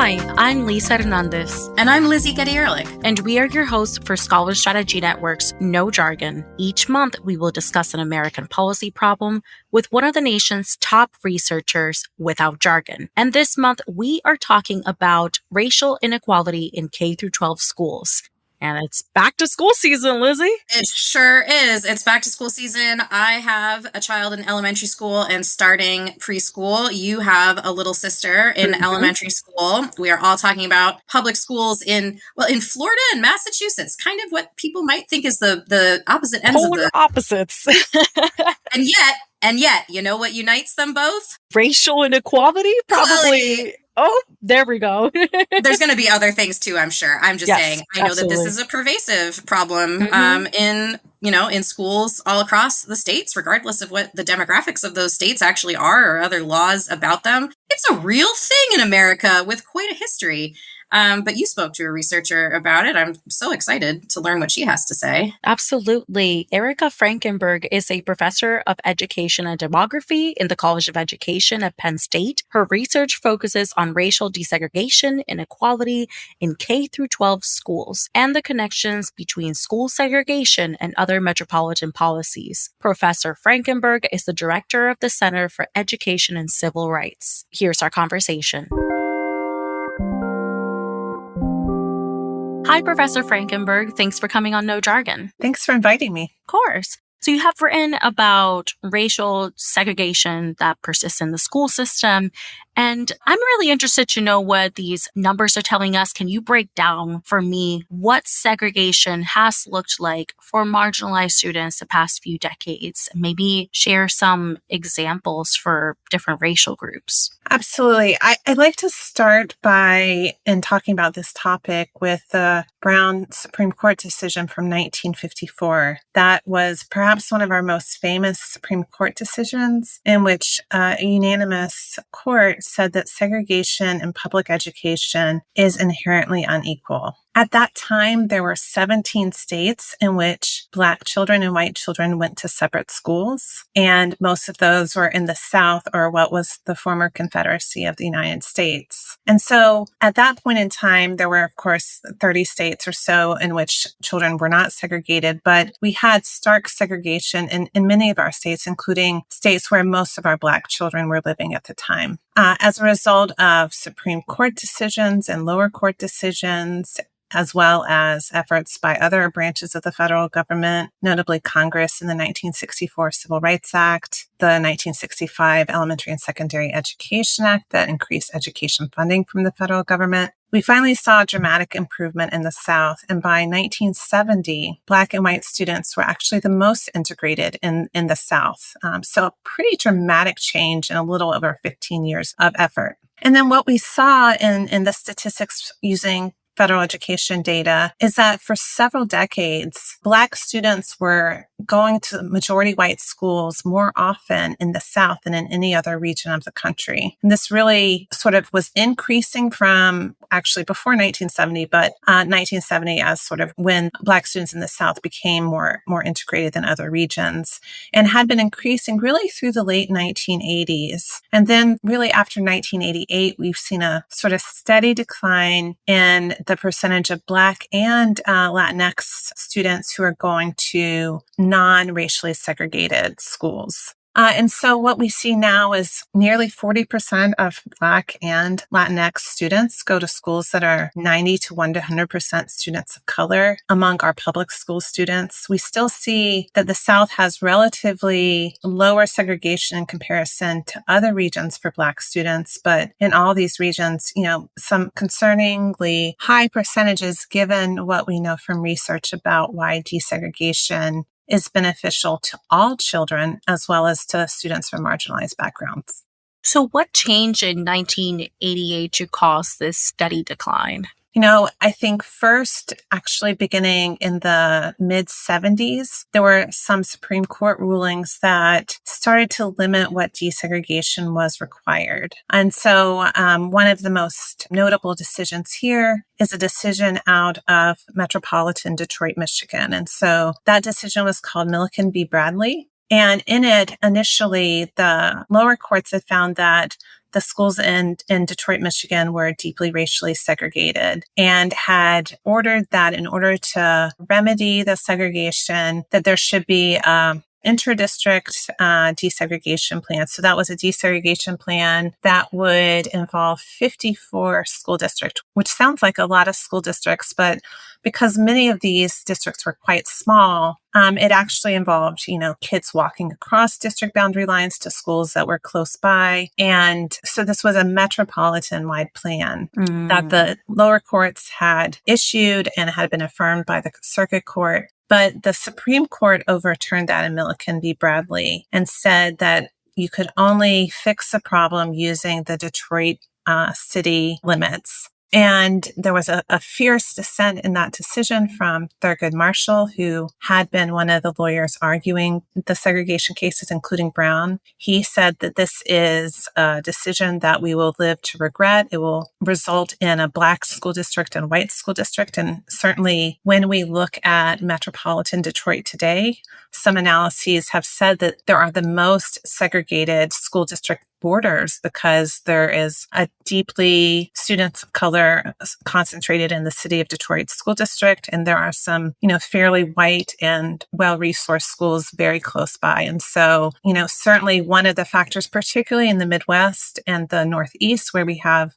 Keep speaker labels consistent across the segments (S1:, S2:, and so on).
S1: Hi, I'm Lisa Hernandez.
S2: And I'm Lizzie Getty-Ehrlich.
S1: And we are your hosts for Scholar Strategy Network's No Jargon. Each month, we will discuss an American policy problem with one of the nation's top researchers without jargon. And this month, we are talking about racial inequality in K-12 schools. And it's back to school season, Lizzie.
S2: It sure is. It's back to school season. I have a child in elementary school and starting preschool. You have a little sister in elementary school. We are all talking about public schools in Florida and Massachusetts, kind of what people might think is the opposite ends
S1: Polar
S2: of the
S1: opposites.
S2: And yet, you know what unites them both?
S1: Racial inequality? Probably. Oh, there we go.
S2: There's going to be other things too, I'm sure. I'm just saying, I know that this is a pervasive problem in schools all across the states, regardless of what the demographics of those states actually are or other laws about them. It's a real thing in America with quite a history. But you spoke to a researcher about it. I'm so excited to learn what she has to say.
S1: Absolutely. Erica Frankenberg is a professor of education and demography in the College of Education at Penn State. Her research focuses on racial desegregation, inequality in K-12 schools, and the connections between school segregation and other metropolitan policies. Professor Frankenberg is the director of the Center for Education and Civil Rights. Here's our conversation. Hi, Professor Frankenberg. Thanks for coming on No Jargon.
S3: Thanks for inviting me.
S1: Of course. So you have written about racial segregation that persists in the school system. And I'm really interested to know what these numbers are telling us. Can you break down for me what segregation has looked like for marginalized students the past few decades? Maybe share some examples for different racial groups.
S3: Absolutely. I'd like to start in talking about this topic with the Brown Supreme Court decision from 1954. That was perhaps one of our most famous Supreme Court decisions in which a unanimous court said that segregation in public education is inherently unequal. At that time, there were 17 states in which Black children and white children went to separate schools, and most of those were in the South, or what was the former Confederacy of the United States. And so at that point in time, there were, of course, 30 states or so in which children were not segregated, but we had stark segregation in many of our states, including states where most of our Black children were living at the time. As a result of Supreme Court decisions and lower court decisions, as well as efforts by other branches of the federal government, notably Congress in the 1964 Civil Rights Act, the 1965 Elementary and Secondary Education Act that increased education funding from the federal government. We finally saw a dramatic improvement in the South, and by 1970, Black and white students were actually the most integrated in the South. So a pretty dramatic change in a little over 15 years of effort. And then what we saw in the statistics using federal education data is that for several decades, Black students were going to majority white schools more often in the South than in any other region of the country. And this really sort of was increasing from actually before 1970, but 1970 as sort of when Black students in the South became more integrated than other regions, and had been increasing really through the late 1980s. And then really after 1988, we've seen a sort of steady decline in the percentage of Black and Latinx students who are going to non-racially segregated schools. And so what we see now is nearly 40% of Black and Latinx students go to schools that are 90 to 100% students of color. Among our public school students, we still see that the South has relatively lower segregation in comparison to other regions for Black students. But in all these regions, some concerningly high percentages given what we know from research about why desegregation is beneficial to all children as well as to students from marginalized backgrounds.
S1: So what changed in 1988 to cause this steady decline?
S3: I think first, actually beginning in the mid-70s, there were some Supreme Court rulings that started to limit what desegregation was required. And so one of the most notable decisions here is a decision out of metropolitan Detroit, Michigan. And so that decision was called Milliken v. Bradley. And in it, initially, the lower courts had found that the schools in Detroit, Michigan were deeply racially segregated and had ordered that in order to remedy the segregation, that there should be inter-district desegregation plan. So that was a desegregation plan that would involve 54 school districts, which sounds like a lot of school districts, but because many of these districts were quite small, it actually involved, kids walking across district boundary lines to schools that were close by. And so this was a metropolitan-wide plan that the lower courts had issued and had been affirmed by the circuit court. But the Supreme Court overturned that in Milliken v. Bradley and said that you could only fix a problem using the Detroit city limits. And there was a fierce dissent in that decision from Thurgood Marshall, who had been one of the lawyers arguing the segregation cases, including Brown. He said that this is a decision that we will live to regret. It will result in a Black school district and white school district. And certainly when we look at metropolitan Detroit today, some analyses have said that there are the most segregated school district borders because there is a deeply students of color concentrated in the city of Detroit school district. And there are some, fairly white and well-resourced schools very close by. And so, certainly one of the factors, particularly in the Midwest and the Northeast, where we have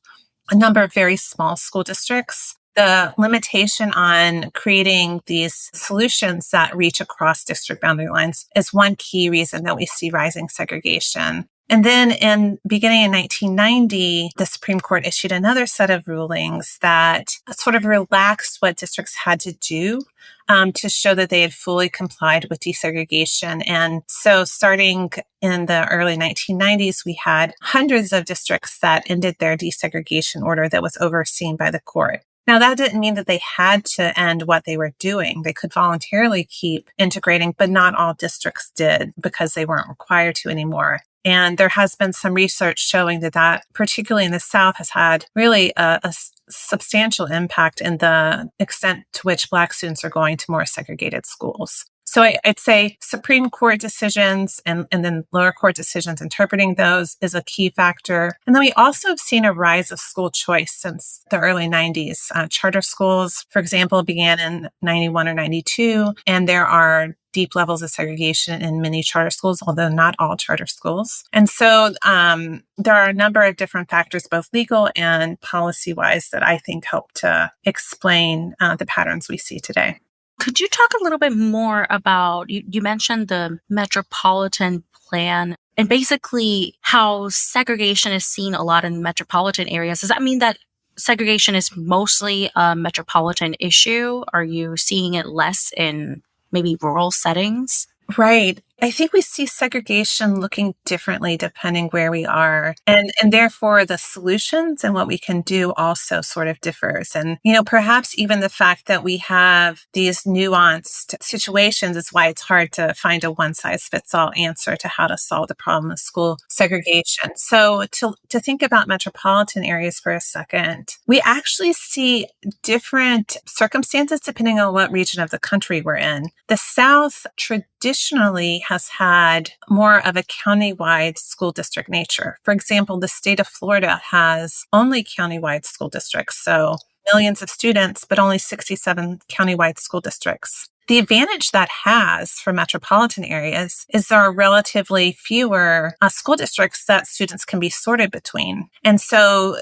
S3: a number of very small school districts, the limitation on creating these solutions that reach across district boundary lines is one key reason that we see rising segregation. And then beginning in 1990, the Supreme Court issued another set of rulings that sort of relaxed what districts had to do to show that they had fully complied with desegregation. And so starting in the early 1990s, we had hundreds of districts that ended their desegregation order that was overseen by the court. Now, that didn't mean that they had to end what they were doing. They could voluntarily keep integrating, but not all districts did because they weren't required to anymore. And there has been some research showing that particularly in the South, has had really a substantial impact in the extent to which Black students are going to more segregated schools. So I'd say Supreme Court decisions and then lower court decisions interpreting those is a key factor. And then we also have seen a rise of school choice since the early 90s. Charter schools, for example, began in 91 or 92, and there are deep levels of segregation in many charter schools, although not all charter schools. And so there are a number of different factors, both legal and policy-wise, that I think help to explain the patterns we see today.
S1: Could you talk a little bit more about, you mentioned the metropolitan plan and basically how segregation is seen a lot in metropolitan areas. Does that mean that segregation is mostly a metropolitan issue? Are you seeing it less in maybe rural settings?
S3: Right. I think we see segregation looking differently depending where we are. And therefore the solutions and what we can do also sort of differs. And, perhaps even the fact that we have these nuanced situations is why it's hard to find a one-size-fits-all answer to how to solve the problem of school segregation. So to think about metropolitan areas for a second, we actually see different circumstances depending on what region of the country we're in. The South traditionally has had more of a countywide school district nature. For example, the state of Florida has only countywide school districts, so millions of students, but only 67 countywide school districts. The advantage that has for metropolitan areas is there are relatively fewer school districts that students can be sorted between. And so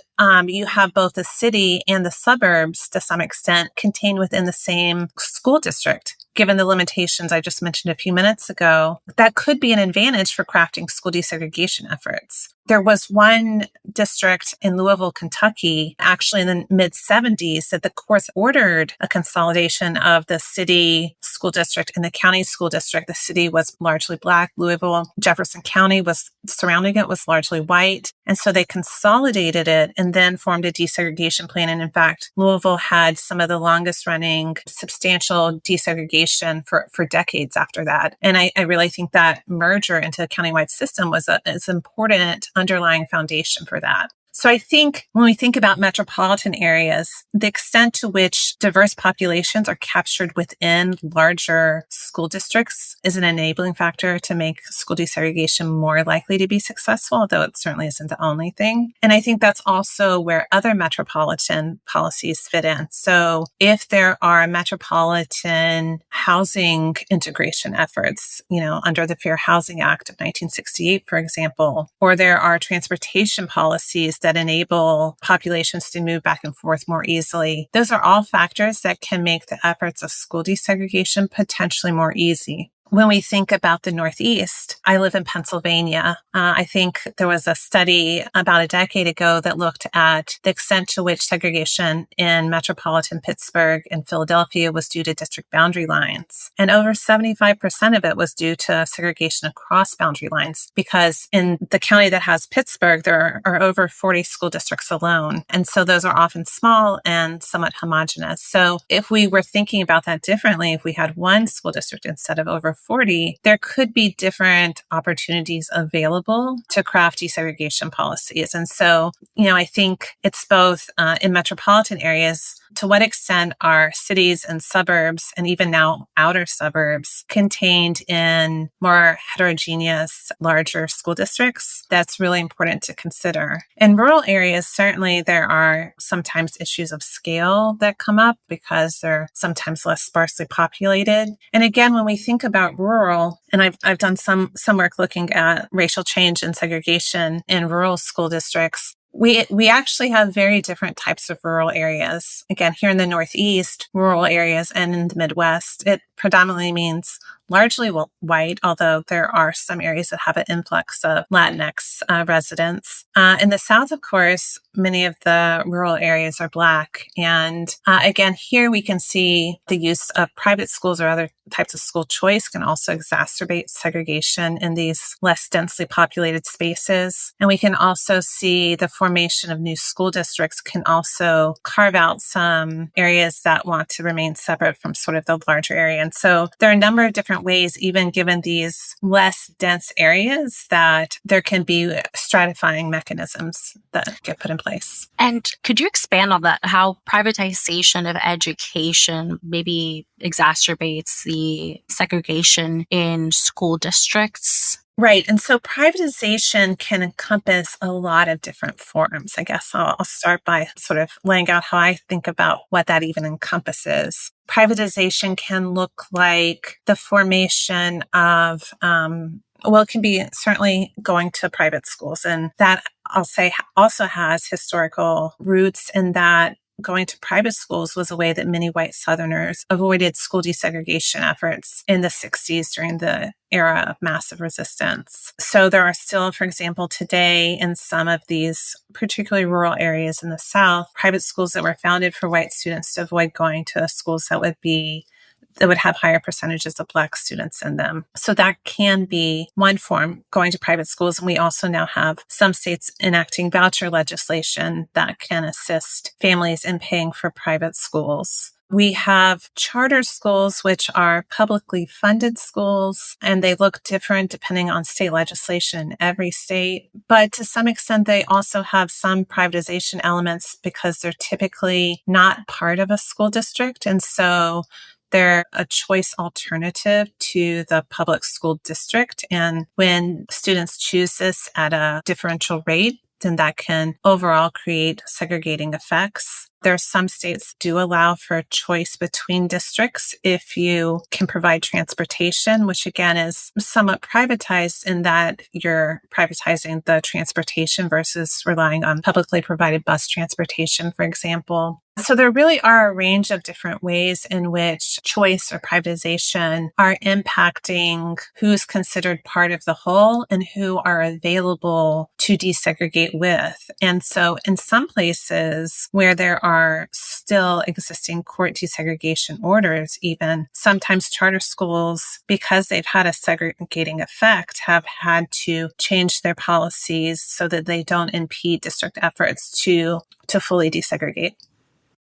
S3: you have both the city and the suburbs, to some extent, contained within the same school district. Given the limitations I just mentioned a few minutes ago, that could be an advantage for crafting school desegregation efforts. There was one district in Louisville, Kentucky, actually in the mid-70s, that the courts ordered a consolidation of the city school district and the county school district. The city was largely Black. Louisville, Jefferson County surrounding it was largely white. And so they consolidated it and then formed a desegregation plan. And in fact, Louisville had some of the longest running substantial desegregation for decades after that. And I really think that merger into a countywide system was an important underlying foundation for that. So I think when we think about metropolitan areas, the extent to which diverse populations are captured within larger school districts is an enabling factor to make school desegregation more likely to be successful, although it certainly isn't the only thing. And I think that's also where other metropolitan policies fit in. So if there are metropolitan housing integration efforts, under the Fair Housing Act of 1968, for example, or there are transportation policies that enable populations to move back and forth more easily, those are all factors that can make the efforts of school desegregation potentially more easy. When we think about the Northeast, I live in Pennsylvania. I think there was a study about a decade ago that looked at the extent to which segregation in metropolitan Pittsburgh and Philadelphia was due to district boundary lines. And over 75% of it was due to segregation across boundary lines, because in the county that has Pittsburgh, there are over 40 school districts alone. And so those are often small and somewhat homogenous. So if we were thinking about that differently, if we had one school district instead of over 40, there could be different opportunities available to craft desegregation policies. And so, I think it's both in metropolitan areas, to what extent are cities and suburbs, and even now outer suburbs, contained in more heterogeneous, larger school districts? That's really important to consider. In rural areas, certainly there are sometimes issues of scale that come up because they're sometimes less sparsely populated. And again, when we think about rural, and I've done some work looking at racial change and segregation in rural school districts, we actually have very different types of rural areas. Again, here in the Northeast, rural areas, and in the Midwest, it predominantly means largely white, although there are some areas that have an influx of Latinx residents. In the South, of course, many of the rural areas are Black. And again, here we can see the use of private schools or other types of school choice can also exacerbate segregation in these less densely populated spaces. And we can also see the formation of new school districts can also carve out some areas that want to remain separate from sort of the larger area. And so there are a number of different ways, even given these less dense areas, that there can be stratifying mechanisms that get put in place.
S1: And could you expand on that, how privatization of education maybe exacerbates the segregation in school districts?
S3: Right. And so privatization can encompass a lot of different forms. I guess I'll start by sort of laying out how I think about what that even encompasses. Privatization can look like the formation of, it can be certainly going to private schools. And that, I'll say, also has historical roots in that going to private schools was a way that many white Southerners avoided school desegregation efforts in the 60s during the era of massive resistance. So there are still, for example, today in some of these particularly rural areas in the South, private schools that were founded for white students to avoid going to schools that would have higher percentages of Black students in them. So that can be one form, going to private schools. And we also now have some states enacting voucher legislation that can assist families in paying for private schools. We have charter schools, which are publicly funded schools, and they look different depending on state legislation in every state. But to some extent, they also have some privatization elements because they're typically not part of a school district. And so they're a choice alternative to the public school district. And when students choose this at a differential rate, then that can overall create segregating effects. There are some states do allow for choice between districts if you can provide transportation, which again is somewhat privatized in that you're privatizing the transportation versus relying on publicly provided bus transportation, for example. So there really are a range of different ways in which choice or privatization are impacting who's considered part of the whole and who are available to desegregate with. And so in some places where there are still existing court desegregation orders, even sometimes charter schools, because they've had a segregating effect, have had to change their policies so that they don't impede district efforts to fully desegregate.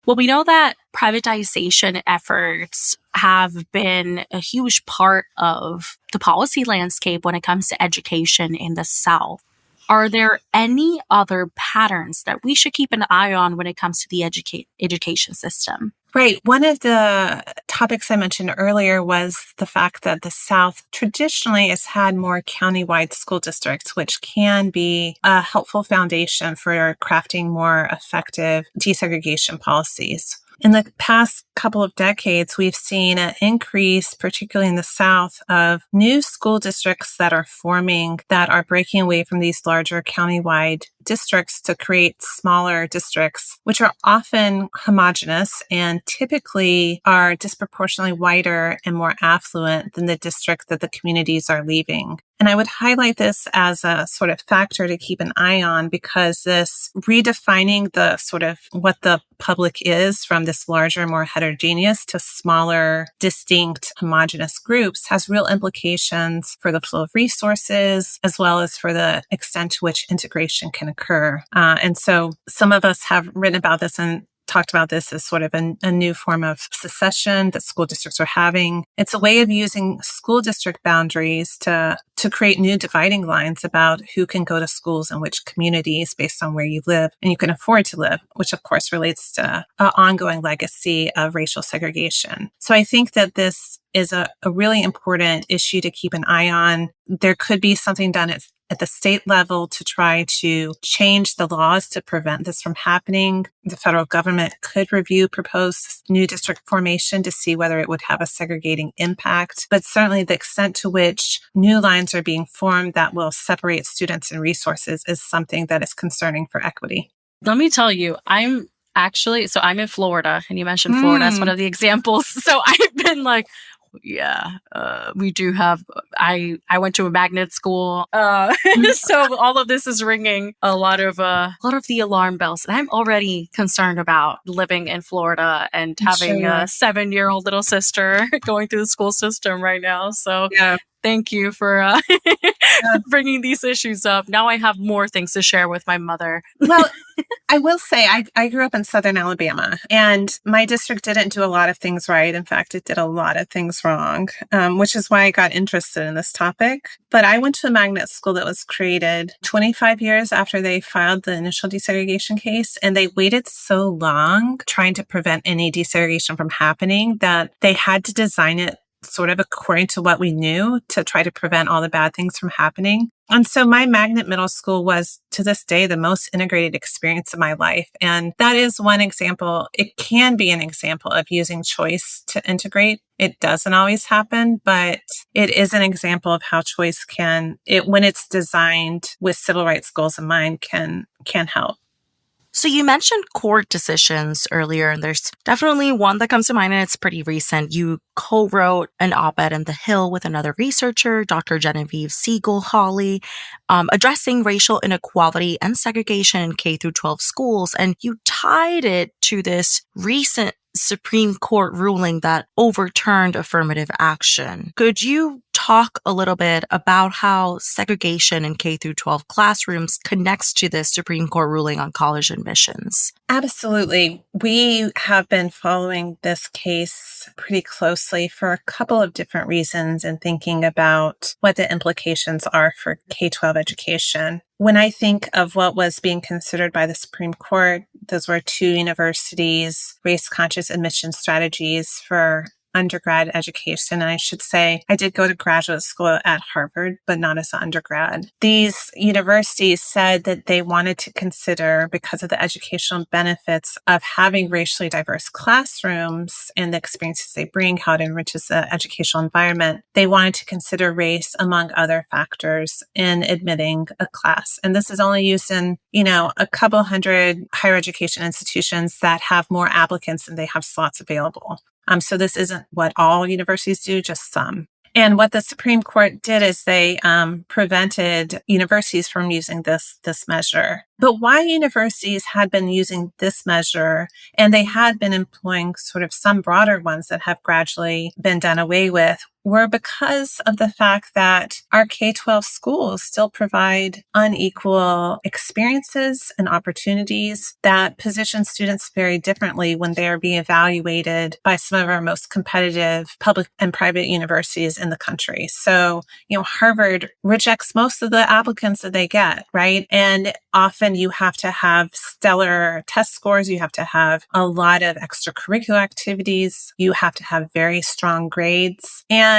S1: Well, we know that privatization efforts have been a huge part of the policy landscape when it comes to education in the South. Are there any other patterns that we should keep an eye on when it comes to the education system?
S3: Right. One of the topics I mentioned earlier was the fact that the South traditionally has had more countywide school districts, which can be a helpful foundation for crafting more effective desegregation policies. In the past couple of decades, we've seen an increase, particularly in the South, of new school districts that are forming that are breaking away from these larger countywide districts to create smaller districts, which are often homogenous and typically are disproportionately whiter and more affluent than the district that the communities are leaving. And I would highlight this as a sort of factor to keep an eye on, because this redefining the sort of what the public is from this larger, more heterogeneous to smaller, distinct, homogenous groups has real implications for the flow of resources, as well as for the extent to which integration can occur. And so some of us have written about this and talked about this as sort of a new form of secession that school districts are having. It's a way of using school district boundaries to create new dividing lines about who can go to schools in which communities based on where you live and you can afford to live, which of course relates to an ongoing legacy of racial segregation. So I think that this is a really important issue to keep an eye on. There could be something done at the state level to try to change the laws to prevent this from happening. The federal government could review proposed new district formation to see whether it would have a segregating impact. But certainly the extent to which new lines are being formed that will separate students and resources is something that is concerning for equity.
S1: Let me tell you, I'm in Florida, and you mentioned Florida as one of the examples. So I've been like, we do have, I went to a magnet school. So all of this is ringing a lot of the alarm bells. And I'm already concerned about living in Florida and having a 7-year-old little sister going through the school system right now. So thank you for bringing these issues up. Now I have more things to share with my mother.
S3: Well, I will say I grew up in Southern Alabama, and my district didn't do a lot of things right. In fact, it did a lot of things wrong, which is why I got interested in this topic. But I went to a magnet school that was created 25 years after they filed the initial desegregation case, and they waited so long trying to prevent any desegregation from happening that they had to design it sort of according to what we knew to try to prevent all the bad things from happening. And so my magnet middle school was, to this day, the most integrated experience of my life. And that is one example. It can be an example of using choice to integrate. It doesn't always happen, but it is an example of how choice when it's designed with civil rights goals in mind, can help.
S1: So you mentioned court decisions earlier, and there's definitely one that comes to mind, and it's pretty recent. You co-wrote an op-ed in The Hill with another researcher, Dr. Genevieve Siegel-Hawley, addressing racial inequality and segregation in K-12 schools, and you tied it to this recent Supreme Court ruling that overturned affirmative action. Could you talk a little bit about how segregation in K-12 classrooms connects to this Supreme Court ruling on college admissions?
S3: Absolutely. We have been following this case pretty closely for a couple of different reasons and thinking about what the implications are for K-12 education. When I think of what was being considered by the Supreme Court, those were 2 universities' race-conscious admission strategies for undergrad education. And I should say, I did go to graduate school at Harvard, but not as an undergrad. These universities said that they wanted to consider, because of the educational benefits of having racially diverse classrooms and the experiences they bring, how it enriches the educational environment, they wanted to consider race among other factors in admitting a class. And this is only used in, a couple hundred higher education institutions that have more applicants than they have slots available. So this isn't what all universities do, just some. And what the Supreme Court did is they prevented universities from using this measure. But why universities had been using this measure, and they had been employing sort of some broader ones that have gradually been done away with, were because of the fact that our K-12 schools still provide unequal experiences and opportunities that position students very differently when they are being evaluated by some of our most competitive public and private universities in the country. So, Harvard rejects most of the applicants that they get, right? And often you have to have stellar test scores. You have to have a lot of extracurricular activities. You have to have very strong grades. And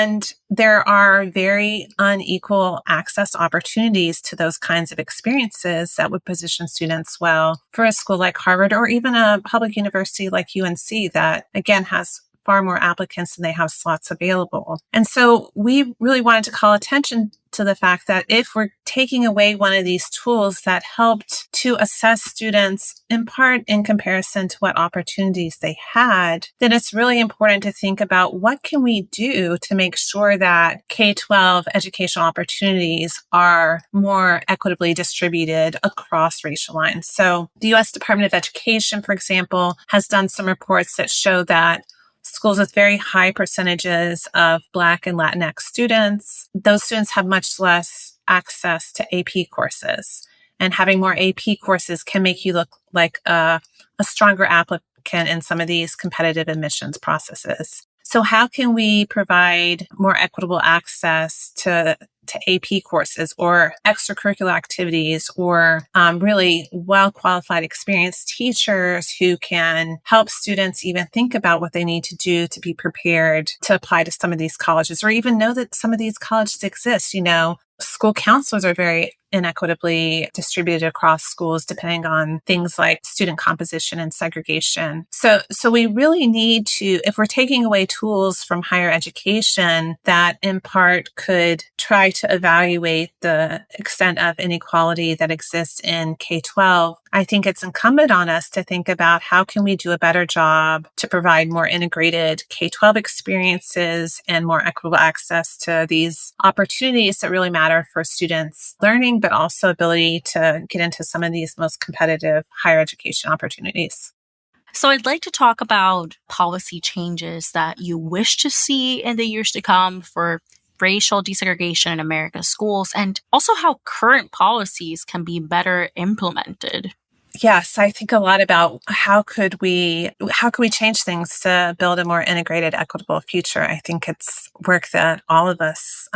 S3: there are very unequal access opportunities to those kinds of experiences that would position students well for a school like Harvard or even a public university like UNC that, again, has far more applicants than they have slots available. And so we really wanted to call attention to the fact that if we're taking away one of these tools that helped to assess students in part in comparison to what opportunities they had, then it's really important to think about what can we do to make sure that K-12 educational opportunities are more equitably distributed across racial lines. So the U.S. Department of Education, for example, has done some reports that show that schools with very high percentages of Black and Latinx students, those students have much less access to AP courses. And having more AP courses can make you look like a stronger applicant in some of these competitive admissions processes. So how can we provide more equitable access to AP courses or extracurricular activities or really well-qualified, experienced teachers who can help students even think about what they need to do to be prepared to apply to some of these colleges or even know that some of these colleges exist? School counselors are very inequitably distributed across schools depending on things like student composition and segregation. So we really need to, if we're taking away tools from higher education that in part could try to evaluate the extent of inequality that exists in K-12, I think it's incumbent on us to think about how can we do a better job to provide more integrated K-12 experiences and more equitable access to these opportunities that really matter for students' learning, but also ability to get into some of these most competitive higher education opportunities.
S1: So I'd like to talk about policy changes that you wish to see in the years to come for racial desegregation in America's schools, and also how current policies can be better implemented.
S3: Yes, I think a lot about how could we change things to build a more integrated, equitable future. I think it's work that all of us,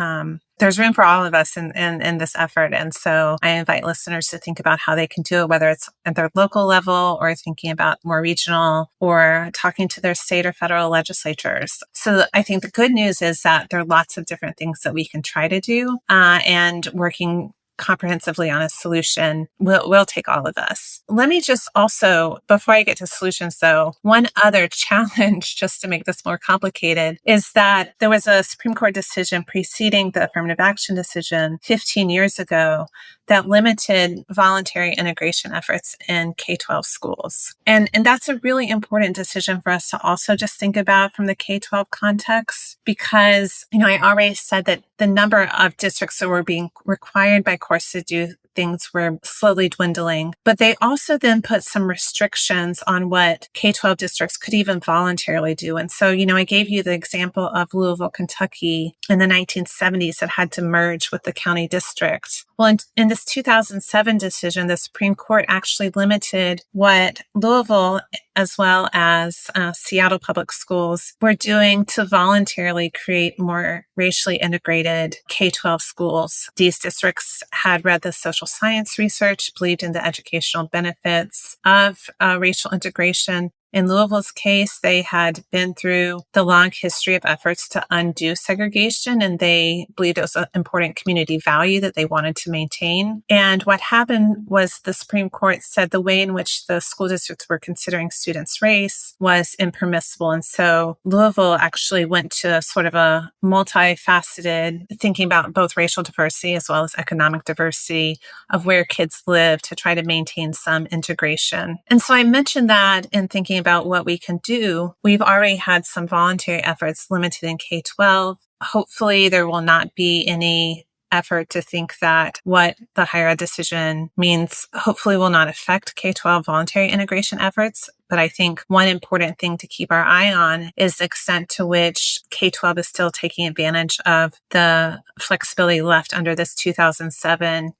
S3: there's room for all of us in this effort. And so I invite listeners to think about how they can do it, whether it's at their local level or thinking about more regional or talking to their state or federal legislatures. So I think the good news is that there are lots of different things that we can try to do, and working comprehensively on a solution will take all of us. Let me just also, before I get to solutions though, one other challenge just to make this more complicated is that there was a Supreme Court decision preceding the affirmative action decision 15 years ago that limited voluntary integration efforts in K-12 schools. And that's a really important decision for us to also just think about from the K-12 context, because, I already said that the number of districts that were being required by courts to do things were slowly dwindling, but they also then put some restrictions on what K-12 districts could even voluntarily do. And so, I gave you the example of Louisville, Kentucky in the 1970s that had to merge with the county district. Well, in this 2007 decision, the Supreme Court actually limited what Louisville as well as Seattle Public Schools were doing to voluntarily create more racially integrated K-12 schools. These districts had read the social science research, believed in the educational benefits of racial integration. In Louisville's case, they had been through the long history of efforts to undo segregation, and they believed it was an important community value that they wanted to maintain. And what happened was the Supreme Court said the way in which the school districts were considering students' race was impermissible. And so Louisville actually went to sort of a multifaceted thinking about both racial diversity as well as economic diversity of where kids live to try to maintain some integration. And so I mentioned that in thinking about what we can do. We've already had some voluntary efforts limited in K-12. Hopefully there will not be any effort to think that what the higher ed decision means hopefully will not affect K-12 voluntary integration efforts. But I think one important thing to keep our eye on is the extent to which K-12 is still taking advantage of the flexibility left under this 2007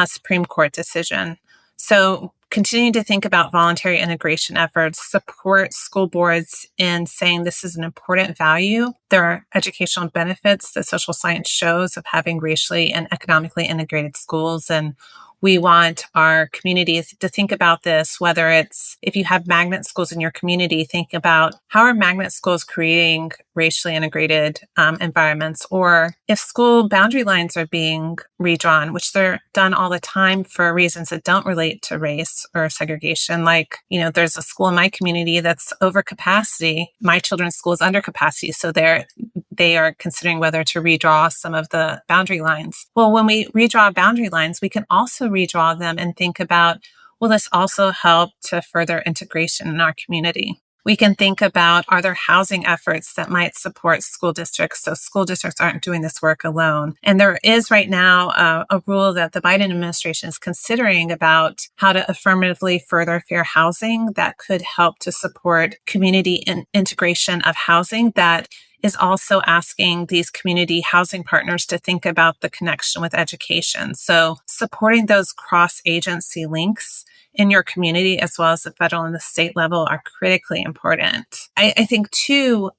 S3: Supreme Court decision. So continuing to think about voluntary integration efforts, support school boards in saying this is an important value. There are educational benefits that social science shows of having racially and economically integrated schools. And we want our community to think about this, whether it's if you have magnet schools in your community, think about how are magnet schools creating racially integrated environments, or if school boundary lines are being redrawn, which they're done all the time for reasons that don't relate to race or segregation. Like, there's a school in my community that's over capacity. My children's school is under capacity. So they are considering whether to redraw some of the boundary lines. Well, when we redraw boundary lines, we can also redraw them and think about, will this also help to further integration in our community? We can think about, are there housing efforts that might support school districts so school districts aren't doing this work alone? And there is right now a rule that the Biden administration is considering about how to affirmatively further fair housing that could help to support community integration of housing that is also asking these community housing partners to think about the connection with education. So supporting those cross-agency links in your community, as well as the federal and the state level, are critically important. I think too,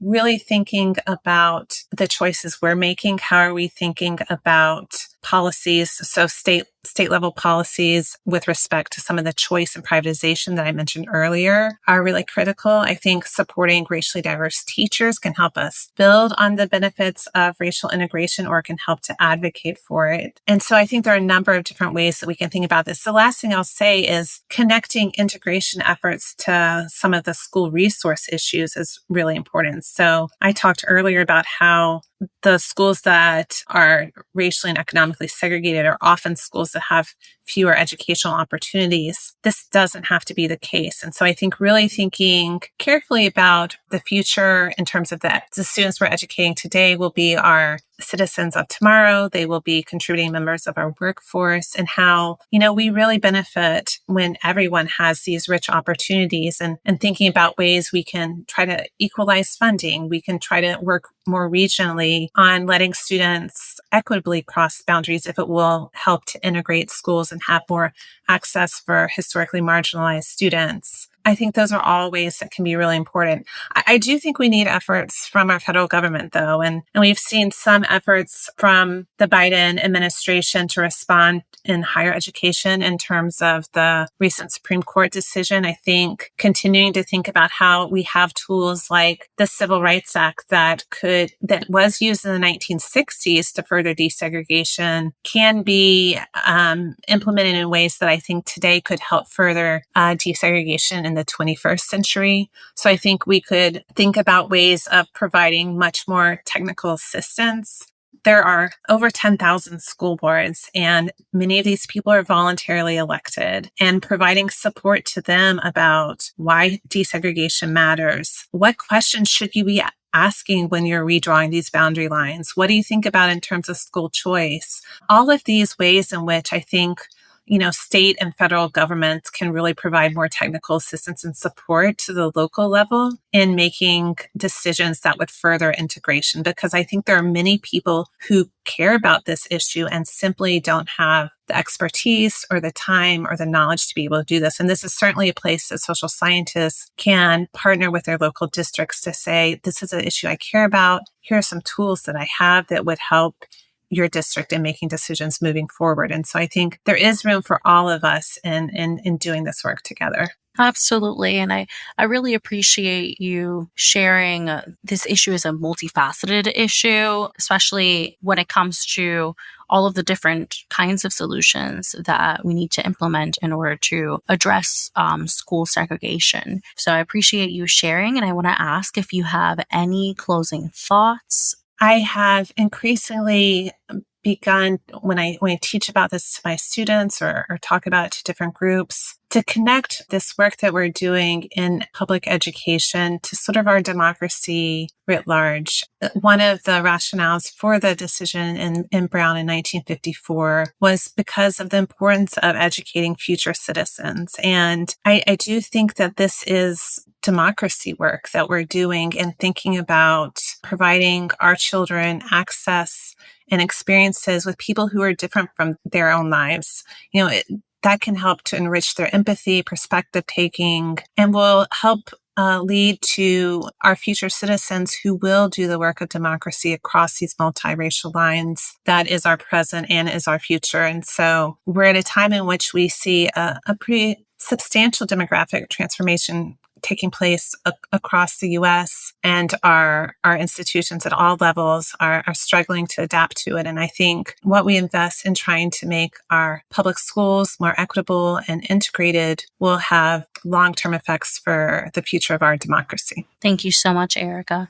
S3: really thinking about the choices we're making. How are we thinking about policies? So state level policies with respect to some of the choice and privatization that I mentioned earlier are really critical. I think supporting racially diverse teachers can help us build on the benefits of racial integration, or can help to advocate for it. And so I think there are a number of different ways that we can think about this. The last thing I'll say is connecting integration efforts to some of the school resource issues is really important. So I talked earlier about how the schools that are racially and economically segregated are often schools that have fewer educational opportunities. This doesn't have to be the case. And so I think really thinking carefully about the future in terms of that the students we're educating today will be our citizens of tomorrow. They will be contributing members of our workforce, and how, we really benefit when everyone has these rich opportunities, and thinking about ways we can try to equalize funding. We can try to work more regionally on letting students equitably cross boundaries if it will help to integrate schools and have more access for historically marginalized students. I think those are all ways that can be really important. I do think we need efforts from our federal government, though, and we've seen some efforts from the Biden administration to respond in higher education in terms of the recent Supreme Court decision. I think continuing to think about how we have tools like the Civil Rights Act that was used in the 1960s to further desegregation can be implemented in ways that I think today could help further desegregation in the 21st century. So I think we could think about ways of providing much more technical assistance. There are over 10,000 school boards, and many of these people are voluntarily elected, and providing support to them about why desegregation matters. What questions should you be asking when you're redrawing these boundary lines? What do you think about in terms of school choice? All of these ways in which I think state and federal governments can really provide more technical assistance and support to the local level in making decisions that would further integration, because I think there are many people who care about this issue and simply don't have the expertise or the time or the knowledge to be able to do this. And this is certainly a place that social scientists can partner with their local districts to say, this is an issue I care about. Here are some tools that I have that would help your district in making decisions moving forward. And so I think there is room for all of us in doing this work together.
S1: Absolutely. And I really appreciate you sharing this issue as a multifaceted issue, especially when it comes to all of the different kinds of solutions that we need to implement in order to address school segregation. So I appreciate you sharing, and I want to ask if you have any closing thoughts.
S3: I have increasingly begun, when I teach about this to my students or talk about it to different groups, to connect this work that we're doing in public education to sort of our democracy writ large. One of the rationales for the decision in Brown in 1954 was because of the importance of educating future citizens. And I do think that this is democracy work that we're doing and thinking about providing our children access and experiences with people who are different from their own lives. That can help to enrich their empathy, perspective taking, and will help lead to our future citizens who will do the work of democracy across these multiracial lines. That is our present and is our future. And so we're at a time in which we see a pretty substantial demographic transformation taking place across the U.S., and our institutions at all levels are struggling to adapt to it. And I think what we invest in trying to make our public schools more equitable and integrated will have long-term effects for the future of our democracy.
S1: Thank you so much, Erica.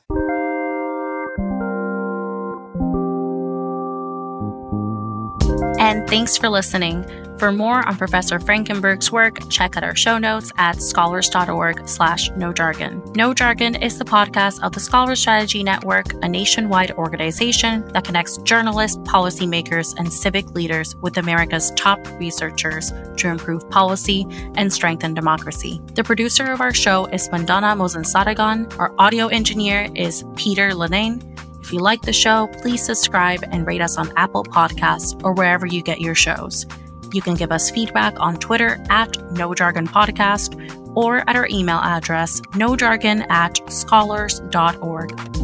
S1: And thanks for listening. For more on Professor Frankenberg's work, check out our show notes at scholars.org/nojargon. No Jargon is the podcast of the Scholar Strategy Network, a nationwide organization that connects journalists, policymakers, and civic leaders with America's top researchers to improve policy and strengthen democracy. The producer of our show is Vandana Mozansaragan. Our audio engineer is Peter Lenane. If you like the show, please subscribe and rate us on Apple Podcasts or wherever you get your shows. You can give us feedback on Twitter at NoJargonPodcast or at our email address nojargon@scholars.org.